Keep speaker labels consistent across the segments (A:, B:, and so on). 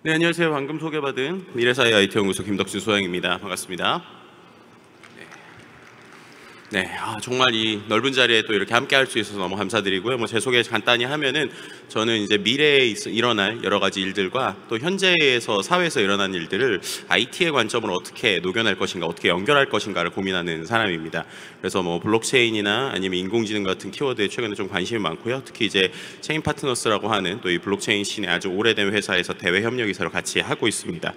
A: 네, 안녕하세요. 방금 소개받은 미래사회 IT 연구소 김덕준 소장입니다. 반갑습니다. 네, 정말 이 넓은 자리에 또 이렇게 함께 할 수 있어서 너무 감사드리고요. 제 소개 간단히 하면은 저는 이제 미래에 일어날 여러 가지 일들과 또 현재에서 사회에서 일어나는 일들을 IT의 관점으로 어떻게 녹여낼 것인가, 어떻게 연결할 것인가를 고민하는 사람입니다. 그래서 블록체인이나 아니면 인공지능 같은 키워드에 최근에 좀 관심이 많고요. 특히 이제 체인 파트너스라고 하는 또 이 블록체인 씬의 아주 오래된 회사에서 대외 협력 이사를 같이 하고 있습니다.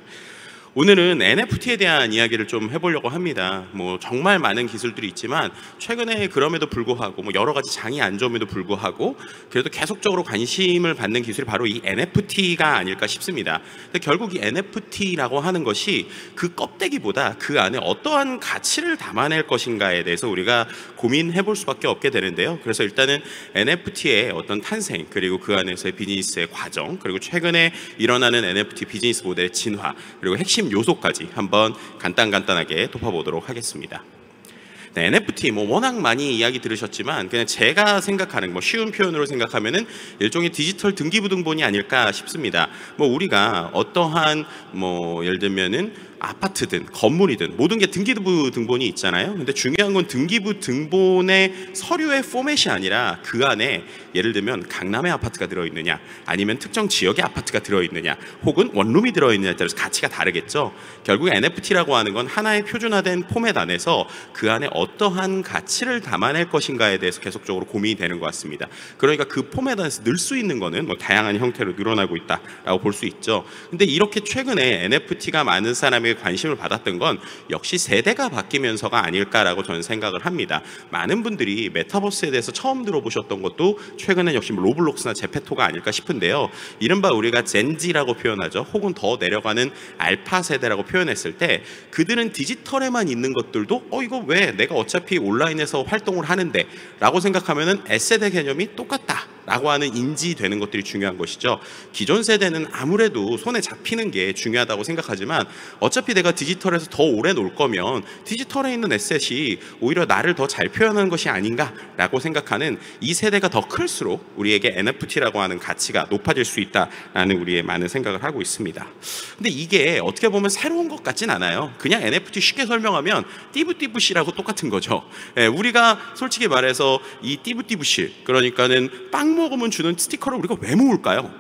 A: 오늘은 NFT에 대한 이야기를 좀 해보려고 합니다. 정말 많은 기술들이 있지만 최근에 그럼에도 불구하고 여러 가지 장이 안 좋음에도 불구하고 그래도 계속적으로 관심을 받는 기술이 바로 이 NFT가 아닐까 싶습니다. 근데 결국 이 NFT라고 하는 것이 그 껍데기보다 그 안에 어떠한 가치를 담아낼 것인가에 대해서 우리가 고민해 볼 수밖에 없게 되는데요. 그래서 일단은 NFT의 어떤 탄생, 그리고 그 안에서의 비즈니스의 과정, 그리고 최근에 일어나는 NFT 비즈니스 모델의 진화, 그리고 핵심 요소까지 한번 간단하게 짚어보도록 하겠습니다. 네, NFT 워낙 많이 이야기 들으셨지만 그냥 제가 생각하는 쉬운 표현으로 생각하면은 일종의 디지털 등기부등본이 아닐까 싶습니다. 우리가 어떠한 예를 들면은 아파트든 건물이든 모든 게 등기부등본이 있잖아요. 근데 중요한 건 등기부등본의 서류의 포맷이 아니라 그 안에 예를 들면 강남의 아파트가 들어있느냐, 아니면 특정 지역의 아파트가 들어있느냐, 혹은 원룸이 들어있느냐에 따라서 가치가 다르겠죠. 결국 NFT라고 하는 건 하나의 표준화된 포맷 안에서 그 안에 어떠한 가치를 담아낼 것인가에 대해서 계속적으로 고민이 되는 것 같습니다. 그러니까 그 포맷 안에서 넣을 수 있는 거는 다양한 형태로 늘어나고 있다라고 볼 수 있죠. 근데 이렇게 최근에 NFT가 많은 사람의 관심을 받았던 건 역시 세대가 바뀌면서가 아닐까라고 저는 생각을 합니다. 많은 분들이 메타버스에 대해서 처음 들어보셨던 것도 최근에 역시 로블록스나 제페토가 아닐까 싶은데요. 이른바 우리가 젠지라고 표현하죠. 혹은 더 내려가는 알파 세대라고 표현했을 때 그들은 디지털에만 있는 것들도 이거 왜 내가 어차피 온라인에서 활동을 하는데 라고 생각하면은 S세대 개념이 똑같다 라고 하는 인지되는 것들이 중요한 것이죠. 기존 세대는 아무래도 손에 잡히는 게 중요하다고 생각하지만 어차피 내가 디지털에서 더 오래 놀 거면 디지털에 있는 에셋이 오히려 나를 더 잘 표현하는 것이 아닌가라고 생각하는 이 세대가 더 클수록 우리에게 NFT라고 하는 가치가 높아질 수 있다라는 우리의 많은 생각을 하고 있습니다. 근데 이게 어떻게 보면 새로운 것 같진 않아요. 그냥 NFT 쉽게 설명하면 띠부띠부씨라고 똑같은 거죠. 우리가 솔직히 말해서 이 띠부띠부씨, 그러니까는 빵 먹으면 주는 스티커를 우리가 왜 모을까요?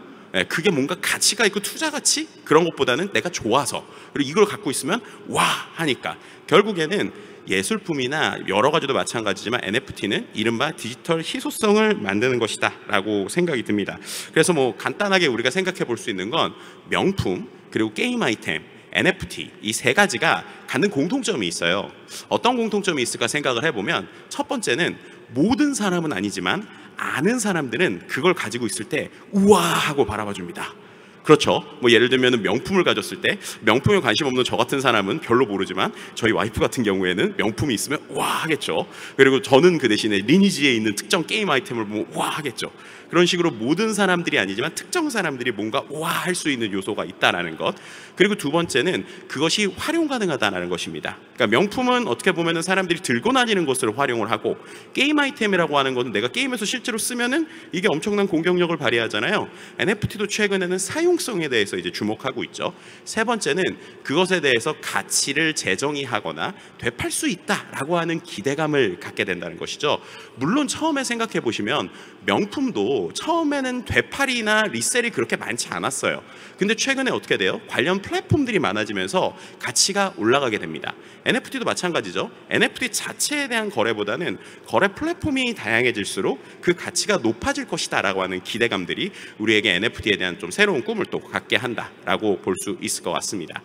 A: 그게 뭔가 가치가 있고 투자 가치? 그런 것보다는 내가 좋아서, 그리고 이걸 갖고 있으면 와 하니까. 결국에는 예술품이나 여러 가지도 마찬가지지만 NFT는 이른바 디지털 희소성을 만드는 것이다 라고 생각이 듭니다. 그래서 간단하게 우리가 생각해 볼 수 있는 건 명품, 그리고 게임 아이템, NFT 이 세 가지가 갖는 공통점이 있어요. 어떤 공통점이 있을까 생각을 해보면 첫 번째는 모든 사람은 아니지만 아는 사람들은 그걸 가지고 있을 때 우와 하고 바라봐 줍니다. 그렇죠. 예를 들면 명품을 가졌을 때 명품에 관심 없는 저 같은 사람은 별로 모르지만 저희 와이프 같은 경우에는 명품이 있으면 와 하겠죠. 그리고 저는 그 대신에 리니지에 있는 특정 게임 아이템을 보면 와 하겠죠. 그런 식으로 모든 사람들이 아니지만 특정 사람들이 뭔가 와 할 수 있는 요소가 있다라는 것. 그리고 두 번째는 그것이 활용 가능하다는 것입니다. 그러니까 명품은 어떻게 보면은 사람들이 들고 다니는 것을 활용을 하고, 게임 아이템이라고 하는 것은 내가 게임에서 실제로 쓰면은 이게 엄청난 공격력을 발휘하잖아요. NFT도 최근에는 사용성에 대해서 이제 주목하고 있죠. 세 번째는 그것에 대해서 가치를 재정의하거나 되팔 수 있다라고 하는 기대감을 갖게 된다는 것이죠. 물론 처음에 생각해 보시면 명품도 처음에는 되팔이나 리셀이 그렇게 많지 않았어요. 근데 최근에 어떻게 돼요? 관련 플랫폼들이 많아지면서 가치가 올라가게 됩니다. NFT도 마찬가지죠. NFT 자체에 대한 거래보다는 거래 플랫폼이 다양해질수록 그 가치가 높아질 것이다 라고 하는 기대감들이 우리에게 NFT에 대한 좀 새로운 꿈을 또 갖게 한다라고 볼 수 있을 것 같습니다.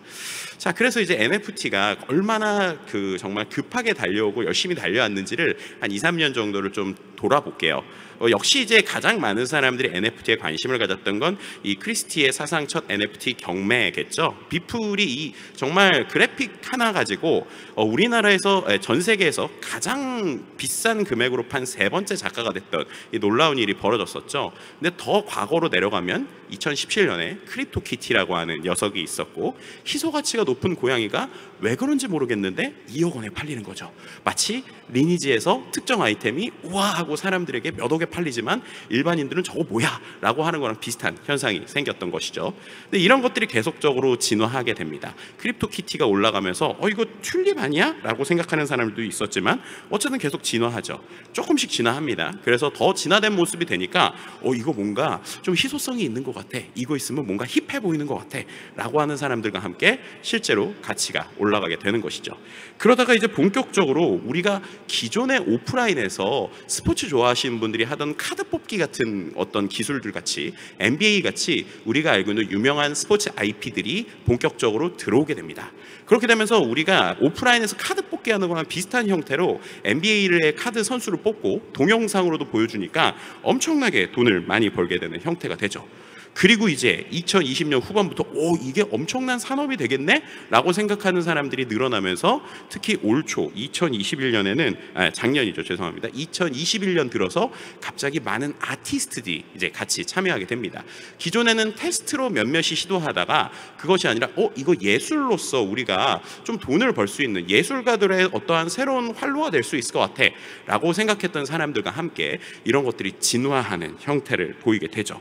A: 자, 그래서 이제 NFT가 얼마나 정말 급하게 달려오고 열심히 달려왔는지를 한 2, 3년 정도를 좀 돌아볼게요. 역시 이제 가장 많은 사람들이 NFT에 관심을 가졌던 건 이 크리스티의 사상 첫 NFT 경매겠죠. 비플이 이 정말 그래픽 하나 가지고 우리나라에서 전 세계에서 가장 비싼 금액으로 판 세 번째 작가가 됐던 이 놀라운 일이 벌어졌었죠. 근데 더 과거로 내려가면 2017년에 크립토키티라고 하는 녀석이 있었고, 희소 가치가 높은 고양이가 왜 그런지 모르겠는데 2억 원에 팔리는 거죠. 마치 리니지에서 특정 아이템이 우와 하고 사람들에게 몇 억에 팔리지만 일반인들은 저거 뭐야 라고 하는 거랑 비슷한 현상이 생겼던 것이죠. 근데 이런 것들이 계속적으로 진화하게 됩니다. 크립토키티가 올라가면서 이거 튤립 아니야? 라고 생각하는 사람들도 있었지만 어쨌든 계속 진화하죠. 조금씩 진화합니다. 그래서 더 진화된 모습이 되니까 이거 뭔가 좀 희소성이 있는 것 같아, 이거 있으면 뭔가 힙해 보이는 것 같아 라고 하는 사람들과 함께 실제로 가치가 올라가게 되는 것이죠. 그러다가 이제 본격적으로 우리가 기존의 오프라인에서 스포츠 좋아하시는 분들이 하던 카드 뽑기 같은 어떤 기술들 같이 NBA 같이 우리가 알고 있는 유명한 스포츠 IP들이 본격적으로 들어오게 됩니다. 그렇게 되면서 우리가 오프라인에서 카드 뽑기 하는 거랑 비슷한 형태로 NBA의 카드 선수를 뽑고 동영상으로도 보여주니까 엄청나게 돈을 많이 벌게 되는 형태가 되죠. 그리고 이제 2020년 후반부터 이게 엄청난 산업이 되겠네? 라고 생각하는 사람들이 늘어나면서 특히 올 초 2021년에는 작년이죠. 죄송합니다. 2021년 들어서 갑자기 많은 아티스트들이 이제 같이 참여하게 됩니다. 기존에는 테스트로 몇몇이 시도하다가 그것이 아니라 이거 예술로서 우리가 좀 돈을 벌 수 있는 예술가들의 어떠한 새로운 활로가 될 수 있을 것 같아 라고 생각했던 사람들과 함께 이런 것들이 진화하는 형태를 보이게 되죠.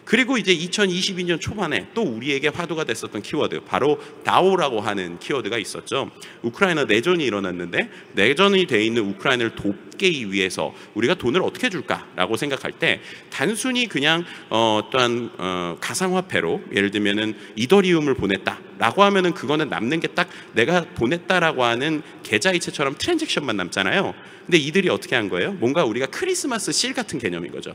A: 그리고 이제 2022년 초반에 또 우리에게 화두가 됐었던 키워드, 바로 다오라고 하는 키워드가 있었죠. 우크라이나 내전이 일어났는데 내전이 돼 있는 우크라이나를 돕기 위해서 우리가 돈을 어떻게 줄까라고 생각할 때 단순히 그냥 어떠한 가상화폐로 예를 들면은 이더리움을 보냈다라고 하면은 그거는 남는 게 딱 내가 보냈다라고 하는 계좌이체처럼 트랜잭션만 남잖아요. 근데 이들이 어떻게 한 거예요? 뭔가 우리가 크리스마스 실 같은 개념인 거죠.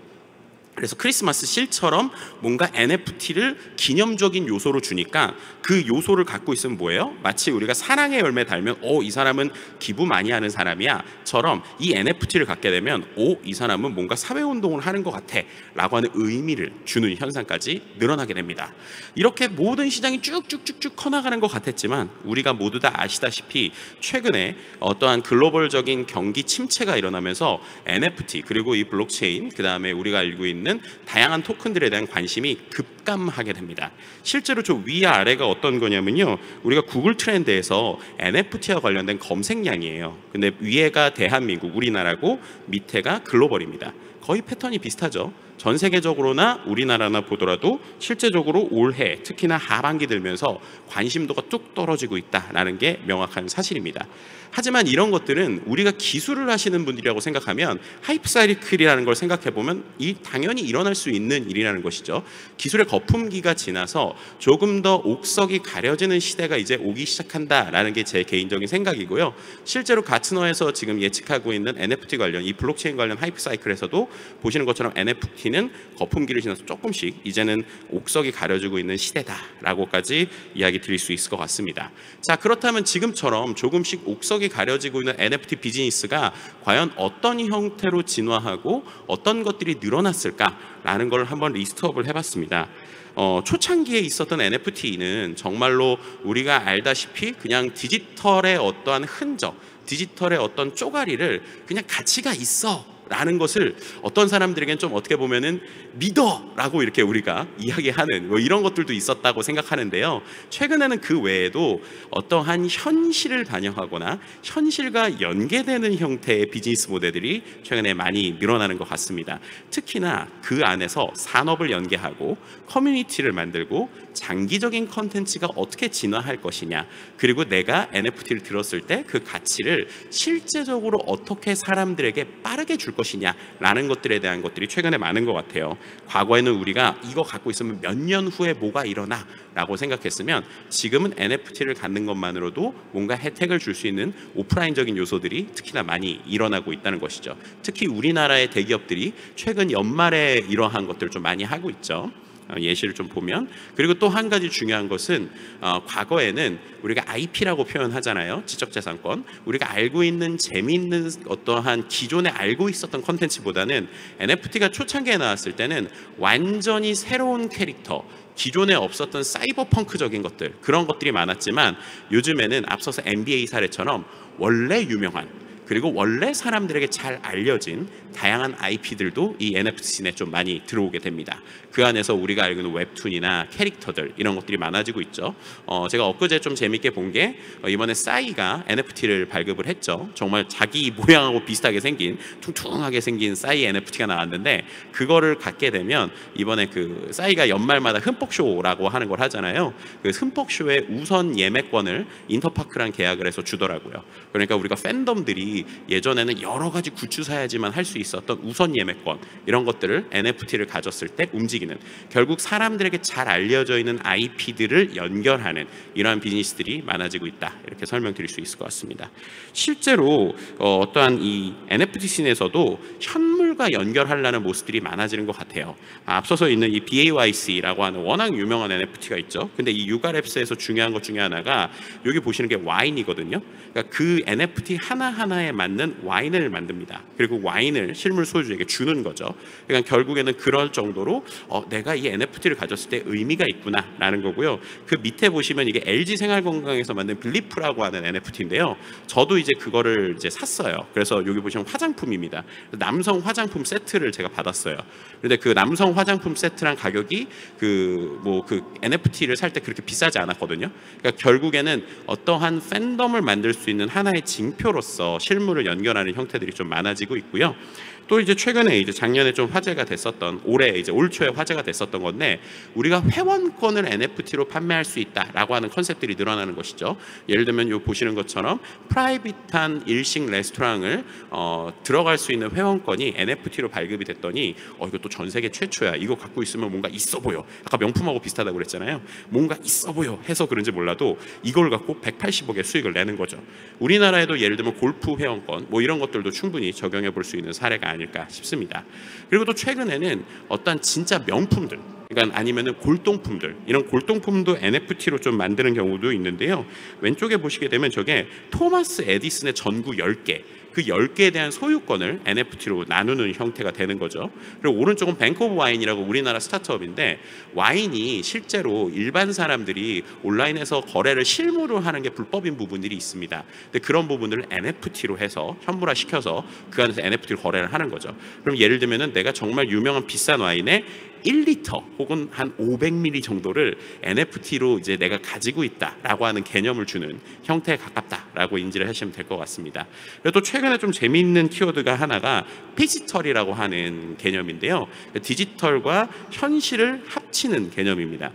A: 그래서 크리스마스 실처럼 뭔가 NFT를 기념적인 요소로 주니까 그 요소를 갖고 있으면 뭐예요? 마치 우리가 사랑의 열매 달면 이 사람은 기부 많이 하는 사람이야 처럼 이 NFT를 갖게 되면 이 사람은 뭔가 사회운동을 하는 것 같아 라고 하는 의미를 주는 현상까지 늘어나게 됩니다. 이렇게 모든 시장이 쭉쭉쭉쭉 커나가는 것 같았지만 우리가 모두 다 아시다시피 최근에 어떠한 글로벌적인 경기 침체가 일어나면서 NFT 그리고 이 블록체인 그 다음에 우리가 알고 있는 다양한 토큰들에 대한 관심이 급감하게 됩니다. 실제로 저 위와 아래가 어떤 거냐면요, 우리가 구글 트렌드에서 NFT와 관련된 검색량이에요. 근데 위에가 대한민국 우리나라고 밑에가 글로벌입니다. 거의 패턴이 비슷하죠. 전 세계적으로나 우리나라나 보더라도 실제적으로 올해 특히나 하반기 들면서 관심도가 뚝 떨어지고 있다는 게 명확한 사실입니다. 하지만 이런 것들은 우리가 기술을 하시는 분들이라고 생각하면 하이프 사이클이라는 걸 생각해보면 당연히 일어날 수 있는 일이라는 것이죠. 기술의 거품기가 지나서 조금 더 옥석이 가려지는 시대가 이제 오기 시작한다라는 게 제 개인적인 생각이고요. 실제로 가츠너에서 지금 예측하고 있는 NFT 관련 이 블록체인 관련 하이프 사이클에서도 보시는 것처럼 NFT는 거품기를 지나서 조금씩 이제는 옥석이 가려지고 있는 시대다라고까지 이야기 드릴 수 있을 것 같습니다. 자, 그렇다면 지금처럼 조금씩 옥석이 가려지고 있는 NFT 비즈니스가 과연 어떤 형태로 진화하고 어떤 것들이 늘어났을까라는 걸 한번 리스트업을 해봤습니다. 초창기에 있었던 NFT는 정말로 우리가 알다시피 그냥 디지털의 어떠한 흔적, 디지털의 어떤 쪼가리를 그냥 가치가 있어 라는 것을 어떤 사람들에겐 좀 어떻게 보면은 믿어라고 이렇게 우리가 이야기하는 이런 것들도 있었다고 생각하는데요. 최근에는 그 외에도 어떠한 현실을 반영하거나 현실과 연계되는 형태의 비즈니스 모델들이 최근에 많이 늘어나는 것 같습니다. 특히나 그 안에서 산업을 연계하고 커뮤니티를 만들고 장기적인 컨텐츠가 어떻게 진화할 것이냐, 그리고 내가 NFT를 들었을 때 그 가치를 실제적으로 어떻게 사람들에게 빠르게 줄 것이냐라는 것들에 대한 것들이 최근에 많은 것 같아요. 과거에는 우리가 이거 갖고 있으면 몇 년 후에 뭐가 일어나 라고 생각했으면 지금은 NFT를 갖는 것만으로도 뭔가 혜택을 줄 수 있는 오프라인적인 요소들이 특히나 많이 일어나고 있다는 것이죠. 특히 우리나라의 대기업들이 최근 연말에 이러한 것들을 좀 많이 하고 있죠. 예시를 좀 보면, 그리고 또 한 가지 중요한 것은 과거에는 우리가 IP라고 표현하잖아요. 지적재산권. 우리가 알고 있는 재미있는 어떠한 기존에 알고 있었던 컨텐츠보다는 NFT가 초창기에 나왔을 때는 완전히 새로운 캐릭터, 기존에 없었던 사이버펑크적인 것들, 그런 것들이 많았지만 요즘에는 앞서서 NBA 사례처럼 원래 유명한 그리고 원래 사람들에게 잘 알려진 다양한 IP들도 이 NFT 씬에 좀 많이 들어오게 됩니다. 그 안에서 우리가 알고 있는 웹툰이나 캐릭터들 이런 것들이 많아지고 있죠. 제가 엊그제 좀 재밌게 본 게 이번에 싸이가 NFT를 발급을 했죠. 정말 자기 모양하고 비슷하게 생긴 퉁퉁하게 생긴 싸이 NFT가 나왔는데, 그거를 갖게 되면 이번에 그 싸이가 연말마다 흠뻑쇼라고 하는 걸 하잖아요. 그 흠뻑쇼의 우선 예매권을 인터파크랑 계약을 해서 주더라고요. 그러니까 우리가 팬덤들이 예전에는 여러 가지 굿즈 사야지만 할 수 있었던 우선 예매권 이런 것들을 NFT를 가졌을 때 움직이는, 결국 사람들에게 잘 알려져 있는 IP들을 연결하는 이러한 비즈니스들이 많아지고 있다, 이렇게 설명드릴 수 있을 것 같습니다. 실제로 어떠한 이 NFT 씬에서도 현물과 연결하려는 모습들이 많아지는 것 같아요. 앞서서 있는 이 BAYC라고 하는 워낙 유명한 NFT가 있죠. 근데 이 유가랩스에서 중요한 것 중에 하나가 여기 보시는 게 와인이거든요. 그러니까 그 NFT 하나하나에 맞는 와인을 만듭니다. 그리고 와인을 실물 소유주에게 주는 거죠. 그러니까 결국에는 그럴 정도로 내가 이 NFT를 가졌을 때 의미가 있구나라는 거고요. 그 밑에 보시면 이게 LG 생활건강에서 만든 빌리프라고 하는 NFT인데요. 저도 이제 그거를 이제 샀어요. 그래서 여기 보시면 화장품입니다. 남성 화장품 세트를 제가 받았어요. 근데 그 남성 화장품 세트랑 가격이 그 NFT를 살 때 그렇게 비싸지 않았거든요. 그러니까 결국에는 어떠한 팬덤을 만들 수 있는 하나의 징표로서 실물을 연결하는 형태들이 좀 많아지고 있고요. 또 이제 최근에 이제 작년에 좀 화제가 됐었던, 올해 이제 올 초에 화제가 됐었던 건데, 우리가 회원권을 NFT로 판매할 수 있다라고 하는 컨셉들이 늘어나는 것이죠. 예를 들면 요 보시는 것처럼 프라이빗한 일식 레스토랑을 들어갈 수 있는 회원권이 NFT로 발급이 됐더니 이것도 전 세계 최초야. 이거 갖고 있으면 뭔가 있어 보여. 아까 명품하고 비슷하다고 그랬잖아요. 뭔가 있어 보여 해서 그런지 몰라도 이걸 갖고 180억의 수익을 내는 거죠. 우리나라에도 예를 들면 골프 회원권 뭐 이런 것들도 충분히 적용해 볼 수 있는 사례가 아닐까 싶습니다. 그리고 또 최근에는 어떤 진짜 명품들, 그러니까 아니면은 골동품들, 이런 골동품도 NFT로 좀 만드는 경우도 있는데요. 왼쪽에 보시게 되면 저게 토마스 에디슨의 전구 10개, 그 10개에 대한 소유권을 NFT로 나누는 형태가 되는 거죠. 그리고 오른쪽은 뱅크 오브 와인이라고 우리나라 스타트업인데, 와인이 실제로 일반 사람들이 온라인에서 거래를 실무로 하는 게 불법인 부분들이 있습니다. 근데 그런 부분들을 NFT로 해서 현물화 시켜서 그 안에서 NFT로 거래를 하는 거죠. 그럼 예를 들면은 내가 정말 유명한 비싼 와인에 1리터 혹은 한 500ml 정도를 NFT로 이제 내가 가지고 있다라고 하는 개념을 주는 형태에 가깝다라고 인지를 하시면 될 것 같습니다. 그리고 또 최근에 좀 재미있는 키워드가 하나가 피지털이라고 하는 개념인데요. 디지털과 현실을 합치는 개념입니다.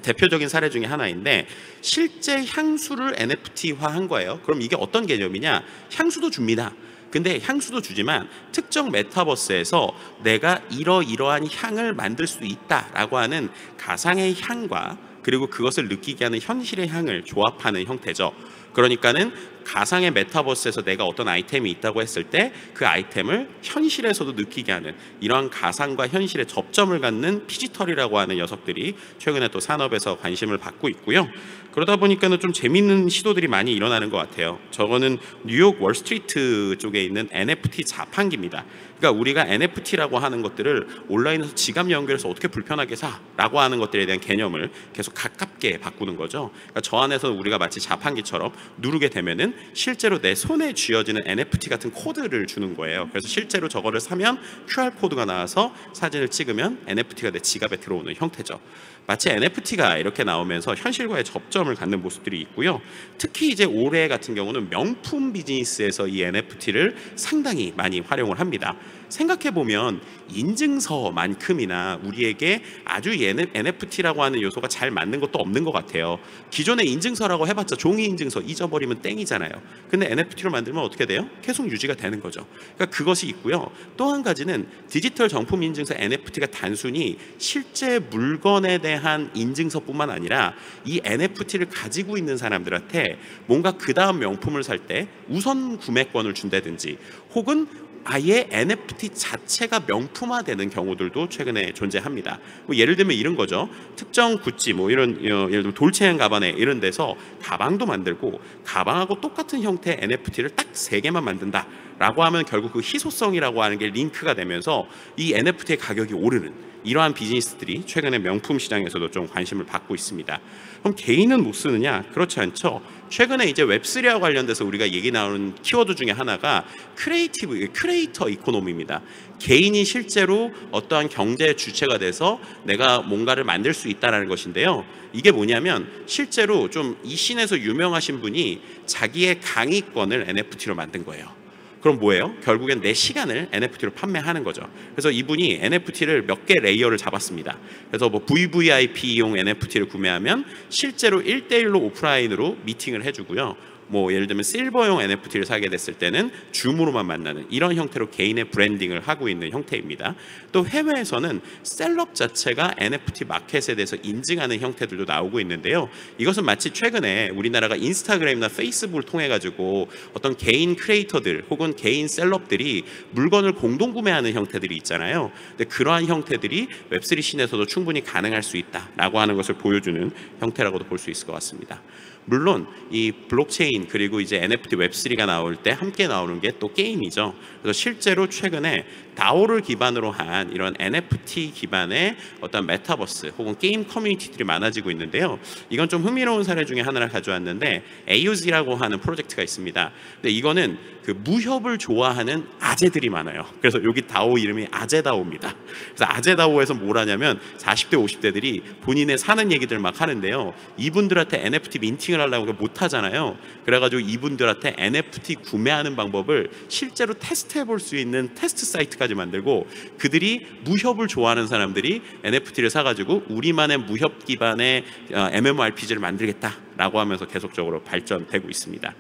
A: 대표적인 사례 중에 하나인데, 실제 향수를 NFT화한 거예요. 그럼 이게 어떤 개념이냐? 향수도 줍니다. 근데 향수도 주지만 특정 메타버스에서 내가 이러이러한 향을 만들 수 있다라고 하는 가상의 향과 그리고 그것을 느끼게 하는 현실의 향을 조합하는 형태죠. 그러니까는 가상의 메타버스에서 내가 어떤 아이템이 있다고 했을 때 그 아이템을 현실에서도 느끼게 하는 이러한 가상과 현실의 접점을 갖는 피지털이라고 하는 녀석들이 최근에 또 산업에서 관심을 받고 있고요. 그러다 보니까는 좀 재밌는 시도들이 많이 일어나는 것 같아요. 저거는 뉴욕 월스트리트 쪽에 있는 NFT 자판기입니다. 그러니까 우리가 NFT라고 하는 것들을 온라인에서 지갑 연결해서 어떻게 불편하게 사라고 하는 것들에 대한 개념을 계속 가깝게 바꾸는 거죠. 그러니까 저 안에서 우리가 마치 자판기처럼 누르게 되면은 실제로 내 손에 쥐어지는 NFT 같은 코드를 주는 거예요. 그래서 실제로 저거를 사면 QR코드가 나와서 사진을 찍으면 NFT가 내 지갑에 들어오는 형태죠. 마치 NFT가 이렇게 나오면서 현실과의 접점을 갖는 모습들이 있고요. 특히 이제 올해 같은 경우는 명품 비즈니스에서 이 NFT를 상당히 많이 활용을 합니다. 생각해보면 인증서만큼이나 우리에게 아주 NFT라고 하는 요소가 잘 맞는 것도 없는 것 같아요. 기존의 인증서라고 해봤자 종이 인증서 잊어버리면 땡이잖아요. 근데 NFT로 만들면 어떻게 돼요? 계속 유지가 되는 거죠. 그러니까 그것이 있고요. 또 한 가지는 디지털 정품 인증서 NFT가 단순히 실제 물건에 대한 인증서뿐만 아니라 이 NFT를 가지고 있는 사람들한테 뭔가 그 다음 명품을 살 때 우선 구매권을 준다든지, 혹은 아예 NFT 자체가 명품화되는 경우들도 최근에 존재합니다. 뭐 예를 들면 이런 거죠. 특정 구찌 뭐 이런 예를 들면 돌체앤가바네 이런 데서 가방도 만들고 가방하고 똑같은 형태의 NFT를 딱 3개만 만든다라고 하면 결국 그 희소성이라고 하는 게 링크가 되면서 이 NFT의 가격이 오르는, 이러한 비즈니스들이 최근에 명품 시장에서도 좀 관심을 받고 있습니다. 그럼 개인은 못 쓰느냐? 그렇지 않죠. 최근에 이제 웹3와 관련돼서 우리가 얘기 나오는 키워드 중에 하나가 크리에이터 이코노미입니다. 개인이 실제로 어떠한 경제의 주체가 돼서 내가 뭔가를 만들 수 있다는 것인데요. 이게 뭐냐면 실제로 좀 이 씬에서 유명하신 분이 자기의 강의권을 NFT로 만든 거예요. 그럼 뭐예요? 결국엔 내 시간을 NFT로 판매하는 거죠. 그래서 이분이 NFT를 몇 개 레이어를 잡았습니다. 그래서 뭐 VVIP용 NFT를 구매하면 실제로 1대1로 오프라인으로 미팅을 해주고요. 뭐 예를 들면 실버용 NFT를 사게 됐을 때는 줌으로만 만나는 이런 형태로 개인의 브랜딩을 하고 있는 형태입니다. 또 해외에서는 셀럽 자체가 NFT 마켓에 대해서 인증하는 형태들도 나오고 있는데요. 이것은 마치 최근에 우리나라가 인스타그램이나 페이스북을 통해 가지고 어떤 개인 크리에이터들 혹은 개인 셀럽들이 물건을 공동 구매하는 형태들이 있잖아요. 근데 그러한 형태들이 웹3 씬에서도 충분히 가능할 수 있다라고 하는 것을 보여주는 형태라고도 볼 수 있을 것 같습니다. 물론 이 블록체인 그리고 이제 NFT 웹3가 나올 때 함께 나오는 게 또 게임이죠. 그래서 실제로 최근에 DAO를 기반으로 한 이런 NFT 기반의 어떤 메타버스 혹은 게임 커뮤니티들이 많아지고 있는데요. 이건 좀 흥미로운 사례 중에 하나를 가져왔는데 AUZ라고 하는 프로젝트가 있습니다. 근데 이거는 그 무협을 좋아하는 아재들이 많아요. 그래서 여기 DAO 이름이 아재다오입니다. 그래서 아재다오에서 뭘 하냐면 40대 50대들이 본인의 사는 얘기들 막 하는데요. 이분들한테 NFT 민팅을 하려고 못 하잖아요. 그래가지고 이분들한테 NFT 구매하는 방법을 실제로 테스트해 볼 수 있는 테스트 사이트까지 만들고 그들이 무협을 좋아하는 사람들이 NFT를 사가지고 우리만의 무협 기반의 MMORPG를 만들겠다라고 하면서 계속적으로 발전되고 있습니다.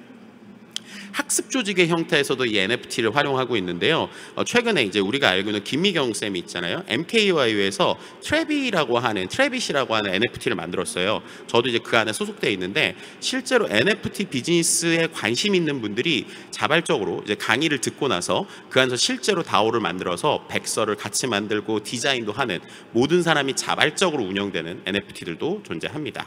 A: 학습 조직의 형태에서도 이 NFT를 활용하고 있는데요. 최근에 이제 우리가 알고 있는 김미경 쌤이 있잖아요. MKYU에서 트래빗이라고 하는 NFT를 만들었어요. 저도 이제 그 안에 소속되어 있는데 실제로 NFT 비즈니스에 관심 있는 분들이 자발적으로 이제 강의를 듣고 나서 그 안에서 실제로 DAO를 만들어서 백서를 같이 만들고 디자인도 하는 모든 사람이 자발적으로 운영되는 NFT들도 존재합니다.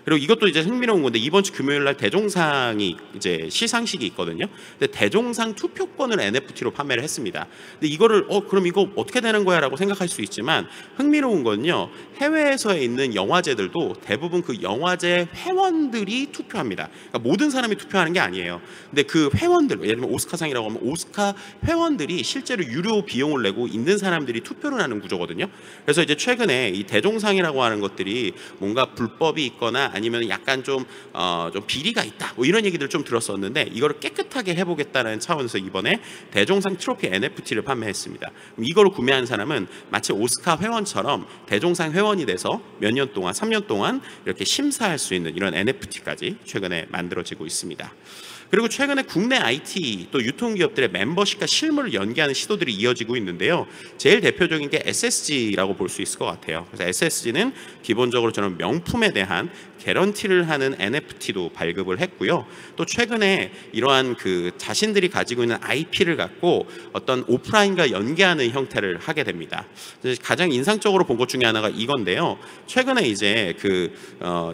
A: 그리고 이것도 이제 흥미로운 건데 이번 주 금요일 날 대종상이 이제 시상식이 있거든요. 근데 대종상 투표권을 NFT로 판매를 했습니다. 근데 이거를 그럼 이거 어떻게 되는 거야라고 생각할 수 있지만 흥미로운 건요. 해외에서 있는 영화제들도 대부분 그 영화제 회원들이 투표합니다. 그러니까 모든 사람이 투표하는 게 아니에요. 근데 그 회원들, 예를 들면 오스카상이라고 하면 오스카 회원들이 실제로 유료 비용을 내고 있는 사람들이 투표를 하는 구조거든요. 그래서 이제 최근에 이 대종상이라고 하는 것들이 뭔가 불법이 있거나 아니면 약간 좀 비리가 있다 뭐 이런 얘기들 좀 들었었는데 이거를 깨끗하게 해보겠다는 차원에서 이번에 대종상 트로피 NFT를 판매했습니다. 이걸 구매한 사람은 마치 오스카 회원처럼 대종상 회원이 돼서 몇 년 동안 3년 동안 이렇게 심사할 수 있는 이런 NFT까지 최근에 만들어지고 있습니다. 그리고 최근에 국내 IT 또 유통기업들의 멤버십과 실물을 연계하는 시도들이 이어지고 있는데요. 제일 대표적인 게 SSG라고 볼 수 있을 것 같아요. 그래서 SSG는 기본적으로 저는 명품에 대한 개런티를 하는 NFT도 발급을 했고요. 또 최근에 이러한 그 자신들이 가지고 있는 IP를 갖고 어떤 오프라인과 연계하는 형태를 하게 됩니다. 가장 인상적으로 본 것 중에 하나가 이건데요. 최근에 이제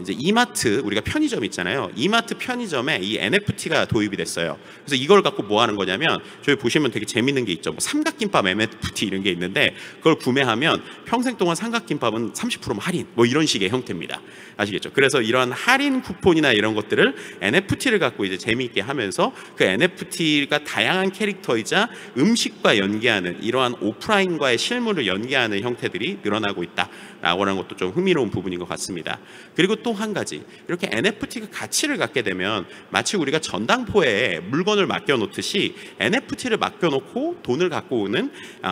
A: 이제 이마트 우리가 편의점 있잖아요. 이마트 편의점에 이 NFT가 도입이 됐어요. 그래서 이걸 갖고 뭐 하는 거냐면 저희 보시면 되게 재밌는 게 있죠. 뭐 삼각김밥 NFT 이런 게 있는데 그걸 구매하면 평생 동안 삼각김밥은 30% 할인 뭐 이런 식의 형태입니다. 아시겠죠? 그래서 이런 할인 쿠폰이나 이런 것들을 NFT를 갖고 이제 재미있게 하면서 그 NFT가 다양한 캐릭터이자 음식과 연계하는 이러한 오프라인과의 실물을 연계하는 형태들이 늘어나고 있다라고 하는 것도 좀 흥미로운 부분인 것 같습니다. 그리고 또 한 가지 이렇게 NFT가 가치를 갖게 되면 마치 우리가 전당포에 물건을 맡겨놓듯이 NFT를 맡겨놓고 돈을 갖고 오는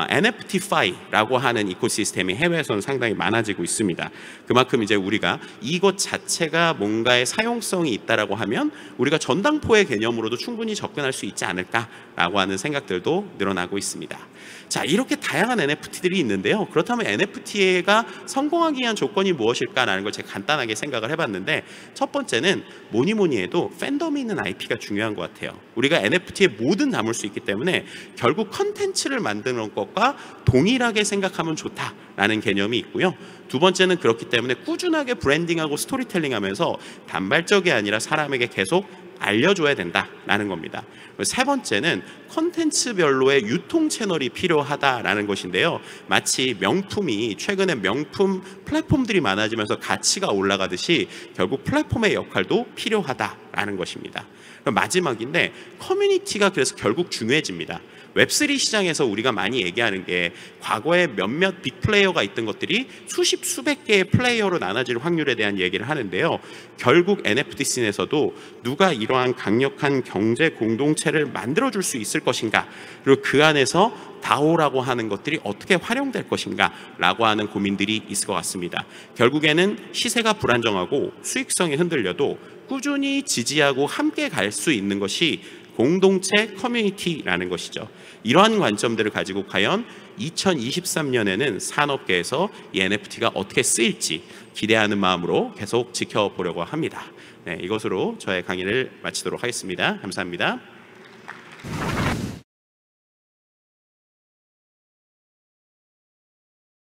A: NFTFi라고 하는 이코시스템이 해외에서는 상당히 많아지고 있습니다. 그만큼 이제 우리가 이것 자체가 뭔가의 사용성이 있다라고 하면 우리가 전당포의 개념으로도 충분히 접근할 수 있지 않을까라고 하는 생각들도 늘어나고 있습니다. 자, 이렇게 다양한 NFT들이 있는데요. 그렇다면 NFT가 성공하기 위한 조건이 무엇일까라는 걸 제가 간단하게 생각을 해봤는데 첫 번째는 뭐니 해도 팬덤이 있는 IP가 중요한 것 같아요. 우리가 NFT에 뭐든 담을 수 있기 때문에 결국 컨텐츠를 만드는 것과 동일하게 생각하면 좋다라는 개념이 있고요. 두 번째는 그렇기 때문에 꾸준하게 브랜딩하고 스토리텔링하면서 단발적이 아니라 사람에게 계속 알려줘야 된다라는 겁니다. 세 번째는 컨텐츠별로의 유통 채널이 필요하다라는 것인데요. 마치 명품이 최근에 명품 플랫폼들이 많아지면서 가치가 올라가듯이 결국 플랫폼의 역할도 필요하다라는 것입니다. 마지막인데 커뮤니티가 그래서 결국 중요해집니다. 웹3 시장에서 우리가 많이 얘기하는 게 과거에 몇몇 빅플레이어가 있던 것들이 수십 수백 개의 플레이어로 나눠질 확률에 대한 얘기를 하는데요. 결국 NFT 씬에서도 누가 이러한 강력한 경제 공동체를 만들어줄 수 있을 것인가, 그리고 그 안에서 다오라고 하는 것들이 어떻게 활용될 것인가 라고 하는 고민들이 있을 것 같습니다. 결국에는 시세가 불안정하고 수익성이 흔들려도 꾸준히 지지하고 함께 갈 수 있는 것이 공동체 커뮤니티라는 것이죠. 이러한 관점들을 가지고 과연 2023년에는 산업계에서 이 NFT가 어떻게 쓰일지 기대하는 마음으로 계속 지켜보려고 합니다. 네, 이것으로 저의 강의를 마치도록 하겠습니다. 감사합니다.